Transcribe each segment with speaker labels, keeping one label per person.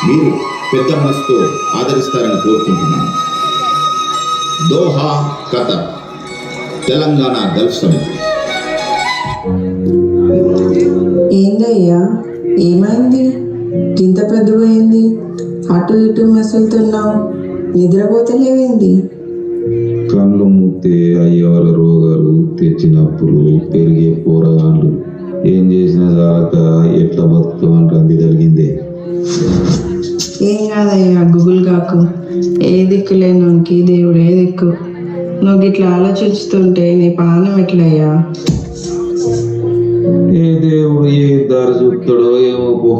Speaker 1: మీరు పెద్ద మనసుతో ఆదరిస్తారని కోరుకుంటున్నాను. Doha Qatar, Telangana Gulf summit.
Speaker 2: ఏందయ్యా, ఏమైంది? గింత పెద్దపోయింది, అటు ఇటు మెసులుతున్నావు, నిద్రపోతలేవేంది?
Speaker 3: కళ్ళు మూస్తే అయ్యేవాళ్ళ రోగాలు, తెచ్చినప్పుడు పెరిగే పోరగాళ్ళు, ఏం చేసినా చాలక ఎట్లా బతుకుతామంటే అది జరిగిందే.
Speaker 2: ఏం కాదయ్యా, గుబుల్ కాకు. ఏ దిక్కు లేనోనికి దేవుడే దిక్కు. నువ్వు ఇట్లా ఆలోచిస్తుంటే నీ పానం ఎట్లయ్యా?
Speaker 3: ఏ దేవుడు ఏ దారి చూపుతాడో ఏమో పో.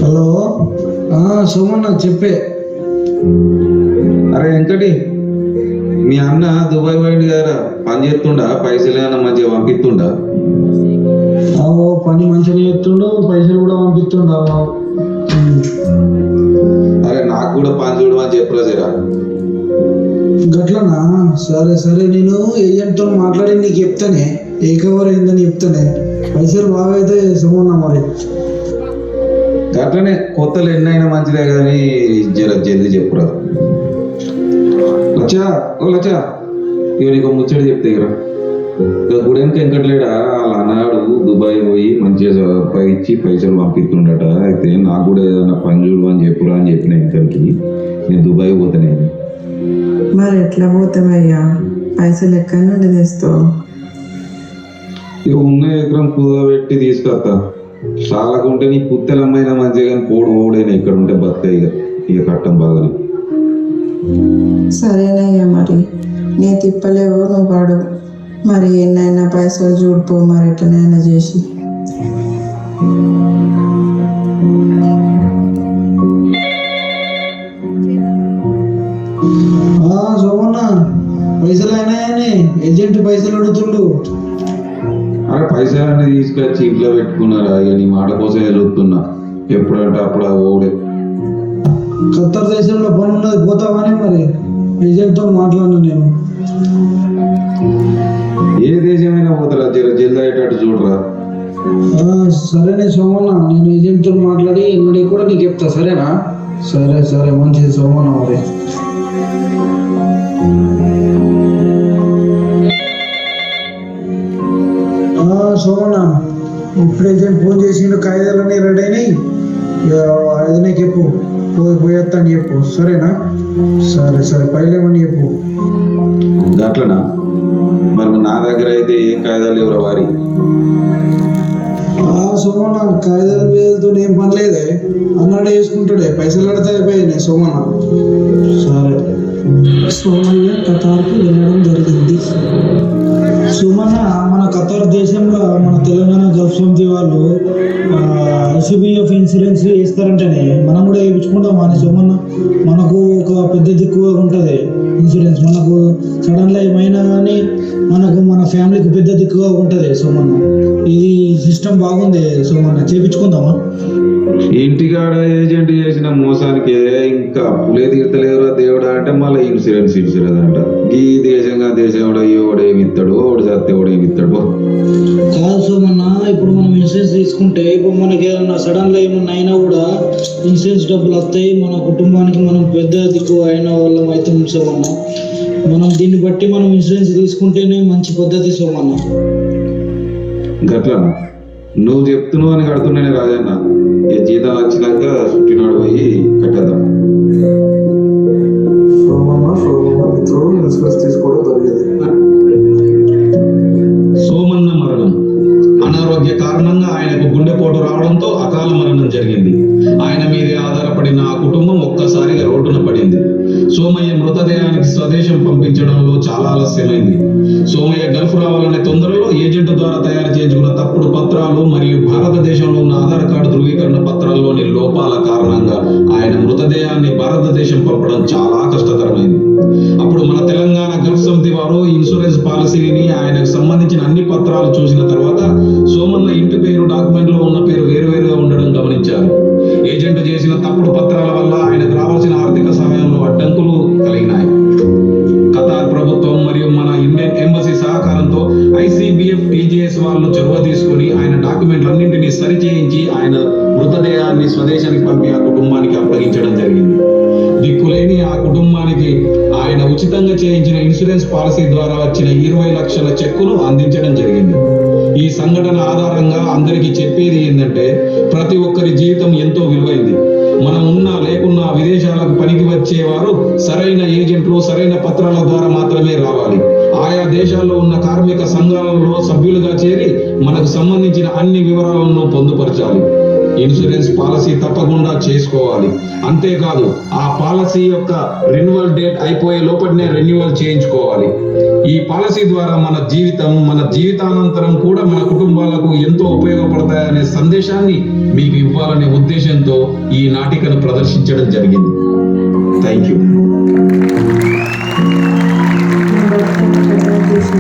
Speaker 4: హలో, సోమన్న చెప్పే.
Speaker 3: అరే వెంకటి, మీ అన్న దుబాయ్ పోయింది కదా, పని చేస్తుండా? పైసలు ఏమన్నా మంచిగా పంపిస్తుండా?
Speaker 4: పని మంచిగా చేస్తుండు, పైసలు కూడా పంపిస్తుండు.
Speaker 3: అరే నాకు కూడా పని చూడమని చెప్పురా జరా.
Speaker 4: గట్లనా? సరే సరే, నేను ఏజెంట్తో మాట్లాడి నీకు చెప్తానే, ఏ కవర్ ఏందని చెప్తానే. పైసలు బాగా అయితే సోమన్న మరి.
Speaker 3: అట్లనే కొత్తలు ఎన్నైనా మంచిదే కానీ జర జల్దీ చెప్పురా. లచ్చా, ఓ లచ్చా, ఇక నీకు ముచ్చట చెప్తే ఇక గుడెంక వెంకట్లేడా వాళ్ళ అన్నాడు దుబాయ్ పోయి మంచిగా ఇచ్చి పైసలు పంపిస్తుండట. అయితే నాకు కూడా ఏదైనా పని చూడు అని చెప్పురా అని చెప్పిన ఇంతకి. నేను దుబాయ్ పోతానే.
Speaker 2: మరి ఎట్లా పోతావయ్యా? పైసలు ఎక్కడి నుండి తెస్తావు?
Speaker 3: ఇక ఉన్న ఎకరం కుదబెట్టి తీసుకొస్తా. చాలకుంటే నీ పుత్తెలమ్మైనా మంచిగా కానీ పోడు ఓడైనా ఇక్కడ ఉంటే బతుక. ఇక కట్టం బాగానే.
Speaker 2: సరేనయ్యా, మరి నీ తిప్పలేవో నువ్వు వాడు. మరి ఎన్నైనా పైసలు చూడిపో, మరి ఎట్లనైనా చేసి.
Speaker 4: సోమన్న, పైసలు అయినాయని ఏజెంట్ పైసలు అడుగుతుండు.
Speaker 3: అరే పైసలు అన్నీ తీసుకొచ్చి ఇంట్లో పెట్టుకున్నారా? ఇక నీ మాట కోసం వెళ్తున్నా. ఎప్పుడంటే అప్పుడు ఓడే.
Speaker 4: ఖత్తర్ దేశంలో పని ఉన్నది, పోతావని మరి ఏజెంట్తో మాట్లాడినా నేను.
Speaker 3: ఏ దేశమైనా పోతారా? జర జల్ది అయ్యేటట్టు చూడరా.
Speaker 4: సరేనే సోమన్న, నేను ఏజెంట్తో మాట్లాడి ఎన్నడీ కూడా నీకు చెప్తా, సరేనా? సరే సరే, మంచిది సోమన్న మరి. సోమన్న, ఇప్పుడు ఏజెంట్ ఫోన్ చేసిండు, కాగితాలన్నీ రెడీ అయినాయి. అదినే చెప్పు, పోయేస్తా అని చెప్పు, సరేనా? సరే సరే, పైలేమని చెప్పు.
Speaker 3: అట్లనా? మరి నా దగ్గర అయితే ఏం కాయిదాలు ఎవరో వారి.
Speaker 4: సోమన్న, కాగితాల పేరుతో ఏం పని లేదే, అన్నాడే వేసుకుంటాడే, పైసలు కడితే అయిపోయినాయి సోమన్న. సరే. సోమయ్య ఖతార్కి వెళ్ళడం జరిగింది. సుమన్న, మన ఖతార్ దేశంలో మన తెలంగాణ గల్ఫ్ సమితి వాళ్ళు ఐసిబిఎఫ్ ఇన్సూరెన్స్ వేస్తారంటేనే మనం కూడా వేయించుకుంటాం అని సోమన్న. మనకు ఒక పెద్ద దిక్కుగా ఉంటుంది ఇన్సూరెన్స్. మనకు సడన్గా ఏమైనా కానీ మనకు మన ఫ్యామిలీకి పెద్ద దిక్కుగా ఉంటుంది సోమన్న. ఇది సిస్టమ్ బాగుంది సోమన్న, చేయించుకుందామా?
Speaker 3: ఇంటికాడ ఏజెంట్ చేసిన మోసానికి ఇంకా అప్పులే తీర్తలేదురా దేవుడా అంటే మళ్ళీ ఇన్సూరెన్స్ అంట. ఈ దేశంగా దేశం ఎవడేమి ఇస్తాడు, ఓడి చేస్తే ఎవడేమి ఇస్తాడు.
Speaker 4: కాదు సోమన్న, ఇప్పుడు మనం ఇన్సూరెన్స్ తీసుకుంటే ఇప్పుడు మనకి ఏమన్నా సడన్గా ఏమన్నా అయినా కూడా ఇన్సూరెన్స్ డబ్బులు వస్తాయి. మన కుటుంబానికి మనం పెద్ద దిక్కు అయిన వాళ్ళం అయితే సోమన్న. మనం దీన్ని బట్టి మనం ఇన్సూరెన్స్ తీసుకుంటేనే మంచి పద్ధతి సోమన్న.
Speaker 3: గట్లా నువ్వు చెప్తున్నావు అని కడుతున్నానే రాజన్న. ఈ జీతం వచ్చినాక చుట్టినాడు పోయి కట్టేద్దాం.
Speaker 5: సోమన్న మరణం. అనారోగ్య కారణంగా ఆయనకు గుండెపోటు రావడంతో అకాల మరణం జరిగింది. ఆయన మీదే ఆధారపడిన ఆ కుటుంబం ఒక్కసారిగా రోడ్డున పడింది. సోమయ్య మృతదేహానికి స్వదేశం పంపించడంలో చాలా ఆలస్యమైంది. సోమయ్య గల్ఫ్ రావాలనే తొందరలో ఏజెంట్ ద్వారా తయారు చేయించుకున్న తప్పుడు పత్రాలు మరియు భారతదేశంలో ఉన్న ఆధార్ కార్డు ధృవీకరణ పత్రాల్లోని లోపాల కారణంగా ఆయన మృతదేహాన్ని భారతదేశం పంపడం చాలా కష్టతరమైంది. అప్పుడు మన తెలంగాణ గల్ఫ్ సమితి వారు ఇన్సూరెన్స్ పాలసీని, ఆయనకు సంబంధించిన అన్ని పత్రాలు చూసిన తర్వాత సోమన్న ఇంటి పేరు డాక్యుమెంట్ లో ఉన్న పేరు వేరువేరుగా ఉండడం గమనించారు. ఏజెంట్ చేసిన తప్పుడు పత్రాల వల్ల ఆయనకు రావాల్సిన ఆర్థిక సహాయంలో అడ్డంకులు కలిగినాయి. ఖతార్ ప్రభుత్వం మరియు మన ఇండియన్ ఎంబసీ సహకారంతో ఐసిబిఎఫ్ పిఎఫ్ టీజీఎస్ వాళ్ళు చొరవ తీసుకుని ఆయన డాక్యుమెంట్లన్నింటినీ సరి చేయించి ఆయన మృతదేహాన్ని స్వదేశానికి పంపి ఆ కుటుంబానికి అప్పగించడం జరిగింది. దిక్కులేని ఆ కుటుంబానికి ఆయన ఉచితంగా చేయించిన ఇన్సూరెన్స్ పాలసీ ద్వారా వచ్చిన 20 లక్షల చెక్కును అందించడం జరిగింది. ఈ సంఘటన ఆధారంగా అందరికీ చెప్పేది ఏంటంటే, ప్రతి ఒక్కరి జీవితం ఎంతో విలువైంది. మనం ఉన్నా లేకున్నా విదేశాలకు పనికి వచ్చేవారు సరైన ఏజెంట్లు, సరైన పత్రాల ద్వారా మాత్రమే రావాలి. ఆయా దేశాల్లో ఉన్న కార్మిక సంఘాలలో సభ్యులుగా చేరి మనకు సంబంధించిన అన్ని వివరాలను పొందుపరచాలి. ఇన్సూరెన్స్ పాలసీ తప్పకుండా చేసుకోవాలి. అంతేకాదు, ఆ పాలసీ యొక్క రెన్యువల్ డేట్ అయిపోయే లోపలనే రెన్యువల్ చేయించుకోవాలి. ఈ పాలసీ ద్వారా మన జీవితానంతరం కూడా మన కుటుంబాలకు ఎంతో ఉపయోగపడతాయనే సందేశాన్ని మీకు ఇవ్వాలనే ఉద్దేశంతో ఈ నాటికను ప్రదర్శించడం జరిగింది. Thank you.